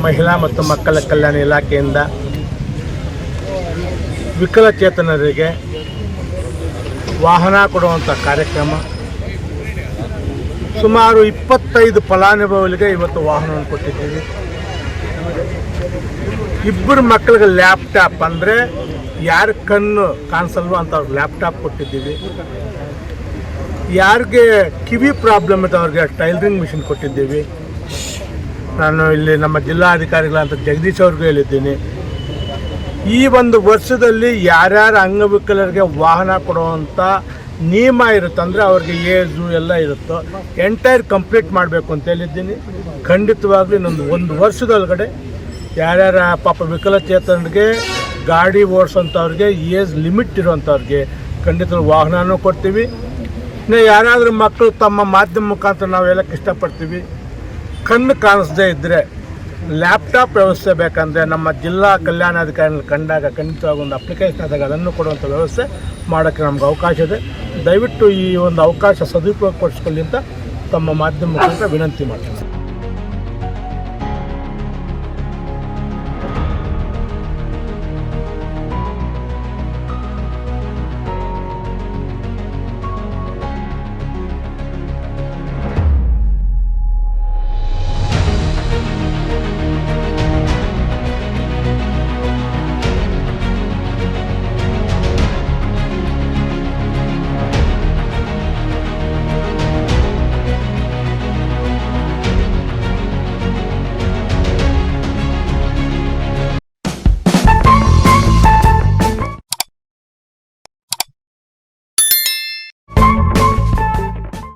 ಮಹಿಳಾ ಮತ್ತು ಮಕ್ಕಳ ಕಲ್ಯಾಣ ಇಲಾಖೆಯಿಂದ ವಿಕಲಚೇತನರಿಗೆ ವಾಹನ ಕೊಡುವಂಥ ಕಾರ್ಯಕ್ರಮ. ಸುಮಾರು 25 ಫಲಾನುಭವಿಗಳಿಗೆ ಇವತ್ತು ವಾಹನವನ್ನು ಕೊಟ್ಟಿದ್ದೀವಿ. 2 ಮಕ್ಕಳಿಗೆ ಲ್ಯಾಪ್ಟಾಪ್, ಅಂದರೆ ಯಾರ ಕಣ್ಣು ಕಾಣಿಸಲ್ವೋ ಅಂಥವ್ರಿಗೆ ಲ್ಯಾಪ್ಟಾಪ್ ಕೊಟ್ಟಿದ್ದೀವಿ. ಯಾರಿಗೆ ಕಿವಿ ಪ್ರಾಬ್ಲಮ್ ಇದೆ ಅವ್ರಿಗೆ ಟೈಲರಿಂಗ್ ಮಿಷಿನ್ ಕೊಟ್ಟಿದ್ದೀವಿ. ನಾನು ಇಲ್ಲಿ ನಮ್ಮ ಜಿಲ್ಲಾಧಿಕಾರಿಗಳಂತ ಜಗದೀಶ್ ಅವ್ರಿಗೂ ಹೇಳಿದ್ದೀನಿ, ಈ ಒಂದು ವರ್ಷದಲ್ಲಿ ಯಾರ್ಯಾರು ಅಂಗವಿಕಲರಿಗೆ ವಾಹನ ಕೊಡುವಂಥ ನಿಯಮ ಇರುತ್ತೆ, ಅಂದರೆ ಅವ್ರಿಗೆ ಏಜು ಎಲ್ಲ ಇರುತ್ತೋ ಎಂಟೈರ್ ಕಂಪ್ಲೀಟ್ ಮಾಡಬೇಕು ಅಂತ ಹೇಳಿದ್ದೀನಿ. ಖಂಡಿತವಾಗ್ಲೂ ಇನ್ನೊಂದು 1 ವರ್ಷದೊಳಗಡೆ ಯಾರ್ಯಾರ ಪಾಪ ವಿಕಲಚೇತನರಿಗೆ ಗಾಡಿ ಓಡಿಸೋಂಥವ್ರಿಗೆ ಏಜ್ ಲಿಮಿಟ್ ಇರೋವಂಥವ್ರಿಗೆ ಖಂಡಿತ ವಾಹನನೂ ಕೊಡ್ತೀವಿ. ಇನ್ನು ಯಾರಾದರೂ ಮಕ್ಕಳು ತಮ್ಮ ಮಾಧ್ಯಮ ಮುಖಾಂತರ ನಾವು ಹೇಳೋಕ್ಕೆ ಇಷ್ಟಪಡ್ತೀವಿ, ಕಣ್ಣು ಕಾಣಿಸದೇ ಇದ್ದರೆ ಲ್ಯಾಪ್ಟಾಪ್ ವ್ಯವಸ್ಥೆ ಬೇಕಂದರೆ ನಮ್ಮ ಜಿಲ್ಲಾ ಕಲ್ಯಾಣಾಧಿಕಾರಿಗಳು ಕಂಡಾಗ ಖಂಡಿತವಾಗಿ ಒಂದು ಅಪ್ಲಿಕೇಶನ್ ಆದಾಗ ಅದನ್ನು ಕೊಡುವಂಥ ವ್ಯವಸ್ಥೆ ಮಾಡೋಕ್ಕೆ ನಮ್ಗೆ ಅವಕಾಶ ಇದೆ. ದಯವಿಟ್ಟು ಈ ಒಂದು ಅವಕಾಶ ಸದುಪಯೋಗಪಡಿಸ್ಕೊಳ್ಳಿ ಅಂತ ತಮ್ಮ ಮಾಧ್ಯಮ ಮುಖಾಂತರ ವಿನಂತಿ ಮಾಡ್ತೀನಿ.